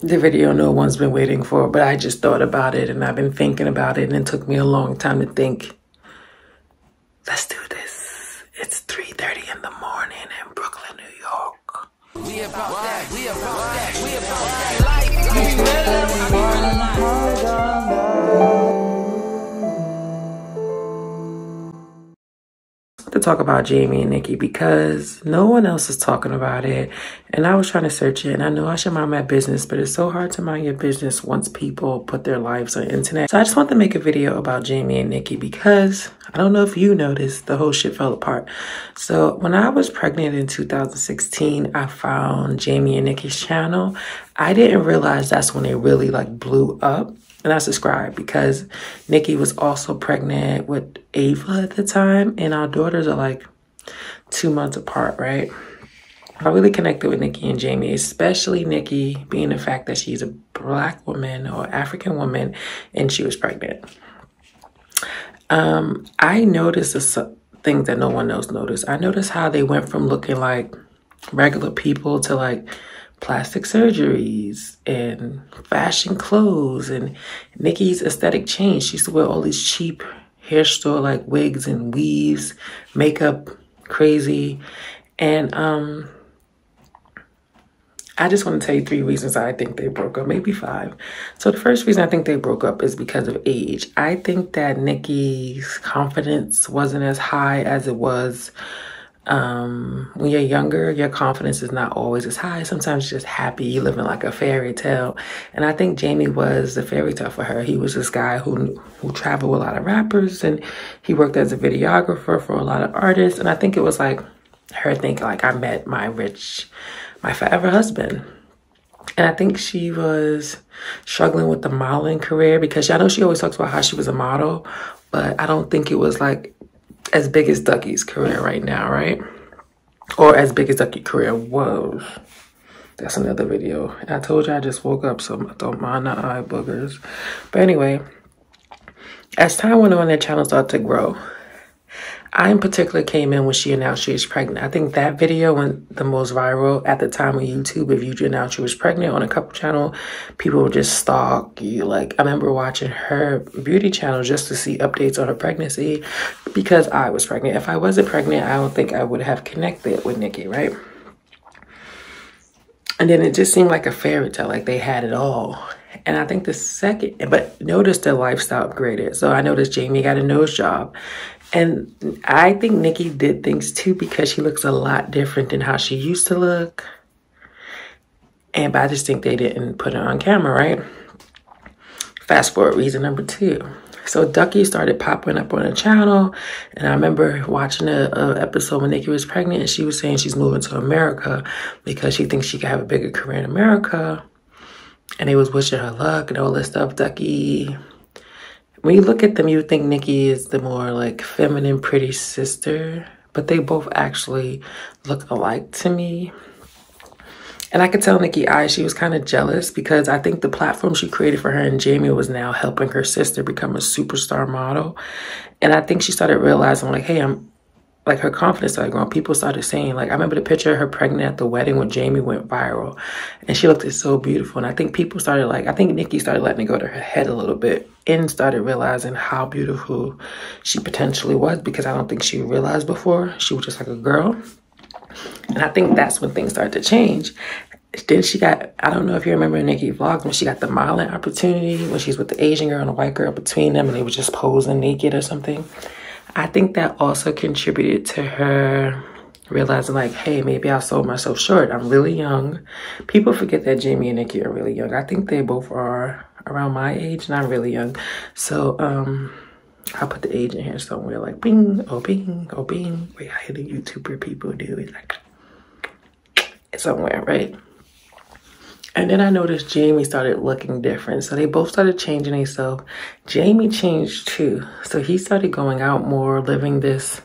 the video no one's been waiting for, but I just thought about it and I've been thinking about it and it took me a long time to think. Let's do this. It's 3:30 in the morning in Brooklyn, New York. We about that, we about that, we about that to talk about Jamie and Nikki because no one else is talking about it, and I was trying to search it, and I know I should mind my business, but it's so hard to mind your business once people put their lives on the internet. So I just want to make a video about Jamie and Nikki because I don't know if you noticed, the whole shit fell apart. So when I was pregnant in 2016, I found Jamie and Nikki's channel. I didn't realize that's when they really like blew up. And I subscribed because Nikki was also pregnant with Ava at the time. And our daughters are like 2 months apart, right? I really connected with Nikki and Jamie, especially Nikki being the fact that she's a Black woman or African woman and she was pregnant. I noticed things that no one else noticed. I noticed how they went from looking like regular people to like plastic surgeries and fashion clothes, and Nikki's aesthetic changed. She used to wear all these cheap hair store like wigs and weaves, makeup crazy. And I just want to tell you 3 reasons I think they broke up, maybe 5. So the first reason I think they broke up is because of age. I think that Nikki's confidence wasn't as high as it was when you're younger. Your confidence is not always as high. Sometimes you're just happy, you live in like a fairy tale. And I think Jamie was the fairy tale for her. He was this guy who traveled with a lot of rappers, and he worked as a videographer for a lot of artists. And I think it was like her thinking like, I met my forever husband. And I think she was struggling with the modeling career because I know she always talks about how she was a model, but I don't think it was like as big as Ducky's career right now, right? Or as big as Ducky's career was. That's another video. And I told you I just woke up, so I don't mind the eye boogers. But anyway, as time went on, their channel started to grow. I in particular came in when she announced she was pregnant. I think that video went the most viral at the time on YouTube. If you announced she was pregnant on a couple channel, people would just stalk you. Like, I remember watching her beauty channel just to see updates on her pregnancy because I was pregnant. If I wasn't pregnant, I don't think I would have connected with Nikki, right? And then it just seemed like a fairy tale, like they had it all. And I think the second, but notice their lifestyle upgraded. So I noticed Jamie got a nose job. And I think Nikki did things too because she looks a lot different than how she used to look. But I just think they didn't put it on camera, right? Fast forward, reason number 2. So Ducky started popping up on the channel. And I remember watching an episode when Nikki was pregnant and she was saying she's moving to America because she thinks she could have a bigger career in America. And they was wishing her luck and all this stuff. Ducky, when you look at them, you think Nikki is the more like feminine, pretty sister, but they both actually look alike to me. And I could tell Nikki she was kind of jealous because I think the platform she created for her and Jamie was now helping her sister become a superstar model. And I think she started realizing like, hey, like her confidence started growing. People started saying, like, I remember the picture of her pregnant at the wedding when Jamie went viral. And she looked so beautiful. And I think people started like, I think Nikki started letting it go to her head a little bit and started realizing how beautiful she potentially was because I don't think she realized before. She was just like a girl. And I think that's when things started to change. Then she got, I don't know if you remember Nikki vlogs when she got the modeling opportunity, when she's with the Asian girl and the white girl between them and they were just posing naked or something. I think that also contributed to her realizing like, hey, maybe I sold myself short. I'm really young. People forget that Jamie and Nikki are really young. I think they both are around my age and I'm really young. So I'll put the age in here somewhere like bing, oh bing, oh bing. Wait, how do YouTuber people do it? Like somewhere, right? And then I noticed Jamie started looking different. So they both started changing themselves. Jamie changed too. So he started going out more, living this.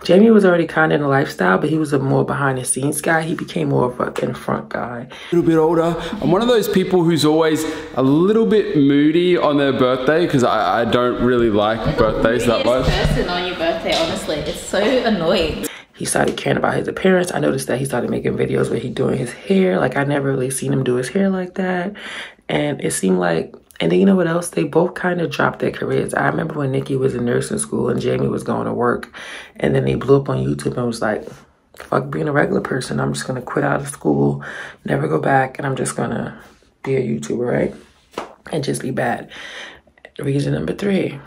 Jamie was already kind of in the lifestyle, but he was a more behind the scenes guy. He became more of an in front guy. A little bit older. I'm one of those people who's always a little bit moody on their birthday because I don't really like birthdays that much. Person on your birthday, honestly. It's so annoying. he started caring about his appearance. I noticed that he started making videos where he doing his hair. Like, I never really seen him do his hair like that. And it seemed like, and then you know what else? They both kind of dropped their careers. I remember when Nikki was in nursing school and Jamie was going to work. And then they blew up on YouTube and was like, fuck being a regular person. I'm just going to quit out of school, never go back, and I'm just going to be a YouTuber, right? And just be bad. Reason number 3,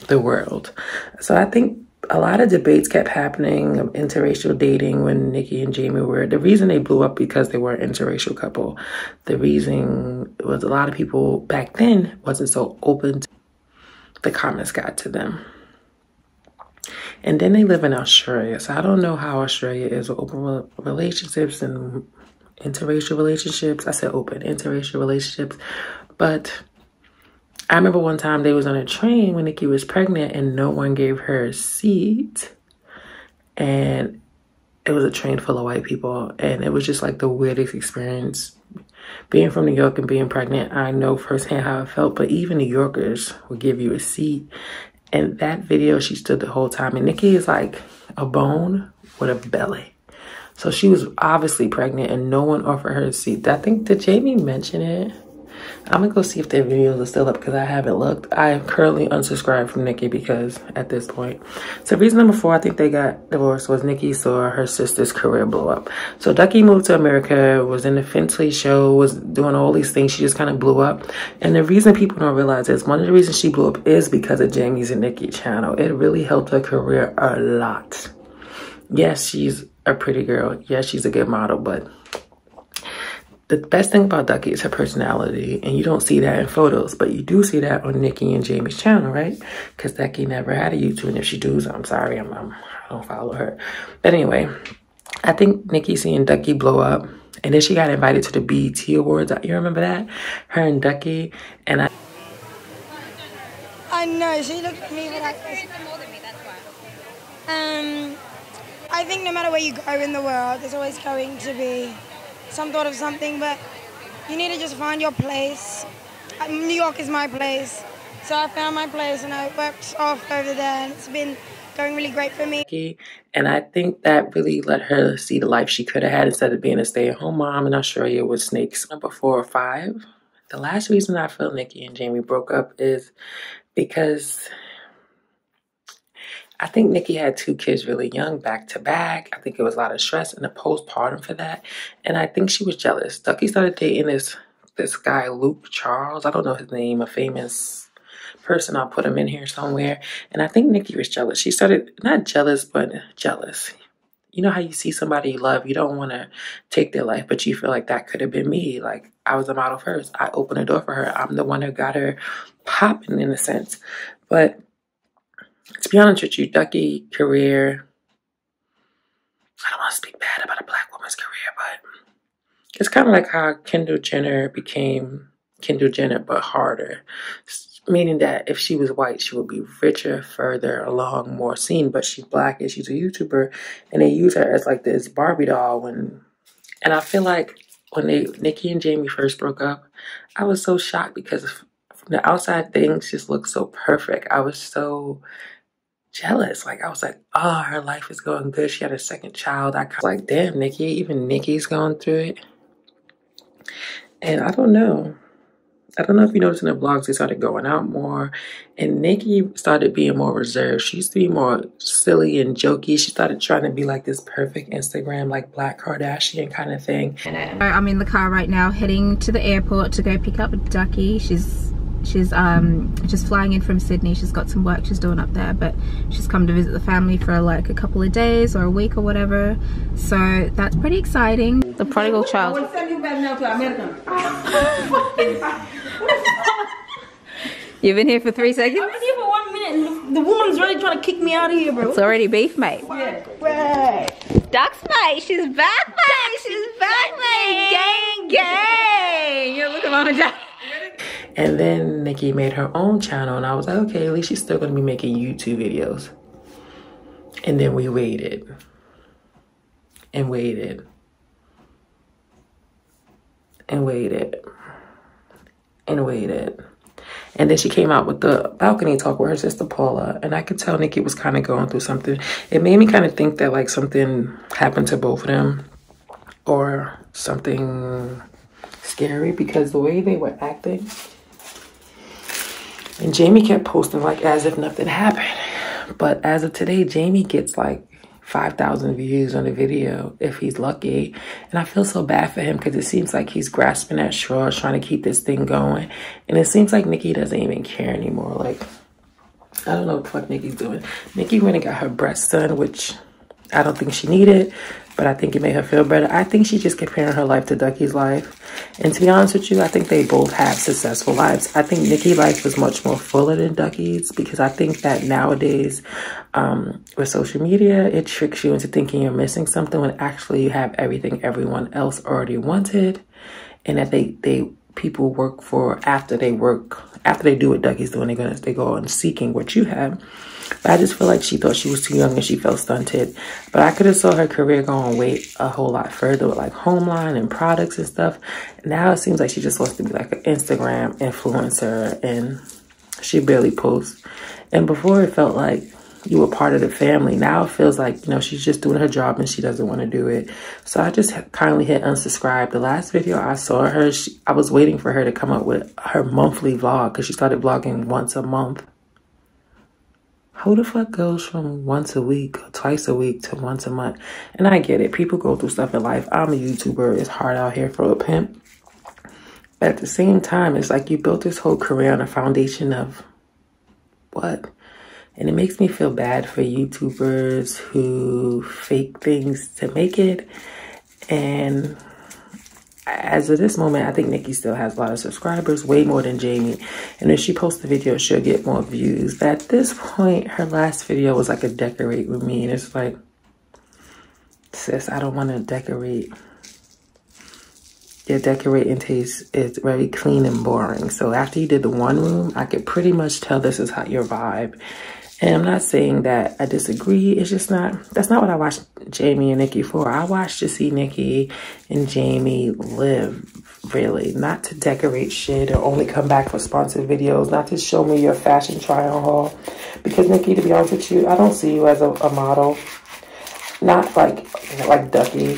the world. So I think a lot of debates kept happening of interracial dating when Nikki and Jamie were. The reason they blew up because they were an interracial couple. The reason was a lot of people back then wasn't so open. The comments got to them. And then they live in Australia. So I don't know how Australia is with open relationships and interracial relationships. I said open, interracial relationships. But I remember one time they was on a train when Nikki was pregnant and no one gave her a seat. And it was a train full of white people. And it was just like the weirdest experience. Being from New York and being pregnant, I know firsthand how it felt. But even New Yorkers would give you a seat. And that video, she stood the whole time. And Nikki is like a bone with a belly. So she was obviously pregnant and no one offered her a seat. I think, did Jamie mention it? I'm going to go see if their videos are still up because I haven't looked. I am currently unsubscribed from Nikki because at this point. So reason number 4, I think they got divorced was Nikki saw her sister's career blow up. So Ducky moved to America, was in the Fintley show, was doing all these things. She just kind of blew up. And the reason people don't realize is one of the reasons she blew up is because of Jamie's and Nikki channel. It really helped her career a lot. Yes, she's a pretty girl. Yes, she's a good model, but the best thing about Ducky is her personality, and you don't see that in photos, but you do see that on Nikki and Jamie's channel, right? Because Ducky never had a YouTube, and if she does, I'm sorry, I don't follow her. But anyway, I think Nikki seeing Ducky blow up, and then she got invited to the BET Awards. You remember that? Her and Ducky, and I know, she looked at me like I think no matter where you go in the world, there's always going to be some thought of something, but you need to just find your place. New York is my place, so I found my place and I worked off over there, and it's been going really great for me. And I think that really let her see the life she could have had instead of being a stay-at-home mom in Australia with snakes. Number 4 or 5, the last reason I feel Nikki and Jamie broke up is because I think Nikki had 2 kids really young, back to back. I think it was a lot of stress and the postpartum for that. And I think she was jealous. Ducky started dating this guy, Luke Charles. I don't know his name, a famous person. I'll put him in here somewhere. And I think Nikki was jealous. She started, not jealous, but jealous. You know how you see somebody you love, you don't want to take their life, but you feel like that could have been me. Like, I was a model first. I opened the door for her. I'm the one who got her popping in a sense. But to be honest with you, Ducky career, I don't want to speak bad about a black woman's career, but it's kind of like how Kendall Jenner became Kendall Jenner, but harder. Meaning that if she was white, she would be richer, further along, more seen, but she's black and she's a YouTuber, and they use her as like this Barbie doll. And I feel like when Nikki and Jamie first broke up, I was so shocked because from the outside things just looked so perfect. I was so jealous. Like, I was like, oh, her life is going good. She had a second child. I was like, damn, Nikki, even Nikki's going through it. And I don't know. I don't know if you noticed in the vlogs, they started going out more. And Nikki started being more reserved. She used to be more silly and jokey. She started trying to be like this perfect Instagram, like Black Kardashian kind of thing. I'm in the car right now, heading to the airport to go pick up Ducky. She's just flying in from Sydney. She's got some work she's doing up there, but she's come to visit the family for like a couple of days or a week or whatever, so that's pretty exciting. The prodigal child. You've been here for 3 seconds? I've been here for 1 minute and the woman's really trying to kick me out of here, bro. It's already beef, mate. Yeah. Right. Ducks, mate. She's back, mate. She's back, mate. Gang, gang. You look at Mama Jack. And then Nikki made her own channel, and I was like, okay, at least she's still going to be making YouTube videos. And then we waited. And waited. And waited. And waited. And then she came out with the balcony talk with her sister Paula, and I could tell Nikki was kind of going through something. It made me kind of think that like something happened to both of them, or something scary, because the way they were acting, and Jamie kept posting like as if nothing happened. But as of today, Jamie gets like 5,000 views on the video if he's lucky. And I feel so bad for him because it seems like he's grasping at straws trying to keep this thing going. And it seems like Nikki doesn't even care anymore. Like, I don't know what the fuck Nikki's doing. Nikki went and got her breasts done, which I don't think she needed, but I think it made her feel better. I think she's just comparing her life to Ducky's life. And to be honest with you, I think they both have successful lives. I think Nikki's life is much more fuller than Ducky's, because I think that nowadays with social media, it tricks you into thinking you're missing something when actually you have everything everyone else already wanted, and that people work for after they do what Ducky's doing, they go on seeking what you have. But I just feel like she thought she was too young and she felt stunted. But I could have saw her career going way a whole lot further with like Homeline and products and stuff. Now it seems like she just wants to be like an Instagram influencer, and she barely posts. And before it felt like you were part of the family. Now it feels like, you know, she's just doing her job and she doesn't want to do it. So I just kindly hit unsubscribe. The last video I saw her, I was waiting for her to come up with her monthly vlog, because she started vlogging once a month. Who the fuck goes from once a week or twice a week to once a month? And I get it. People go through stuff in life. I'm a YouTuber. It's hard out here for a pimp. But at the same time, it's like you built this whole career on a foundation of what? And it makes me feel bad for YouTubers who fake things to make it. And as of this moment, I think Nikki still has a lot of subscribers, way more than Jamie. And if she posts a video, she'll get more views. But at this point, her last video was like a decorate with me. And it's like, sis, I don't want to decorate. Your decorating taste is very clean and boring. So after you did the one room, I could pretty much tell this is your vibe. And I'm not saying that I disagree. It's just that's not what I watched Jamie and Nikki for. I watched to see Nikki and Jamie live, really. Not to decorate shit or only come back for sponsored videos. Not to show me your fashion try-on haul. Because Nikki, to be honest with you, I don't see you as a model. Not like Ducky.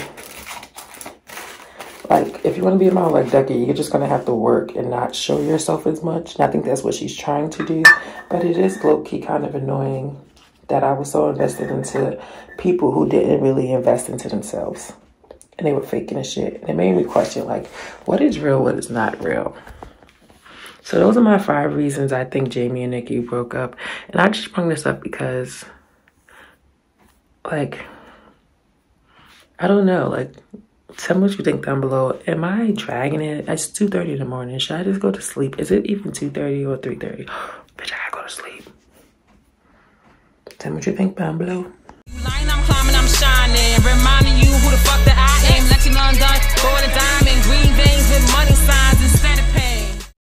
Like, if you want to be a model like Ducky, you're just going to have to work and not show yourself as much. And I think that's what she's trying to do. But it is low-key kind of annoying that I was so invested into people who didn't really invest into themselves. And they were faking the shit. And it made me question, like, what is real, what is not real? So those are my 5 reasons I think Jamie and Nikki broke up. And I just bring this up because, like, I don't know, like, tell me what you think down below. Am I dragging it? It's 2:30 in the morning. Should I just go to sleep? Is it even 2:30 or 3:30? Bitch, I gotta go to sleep. Tell me what you think down below. I'm climbing, I'm shining, reminding you who the fuck that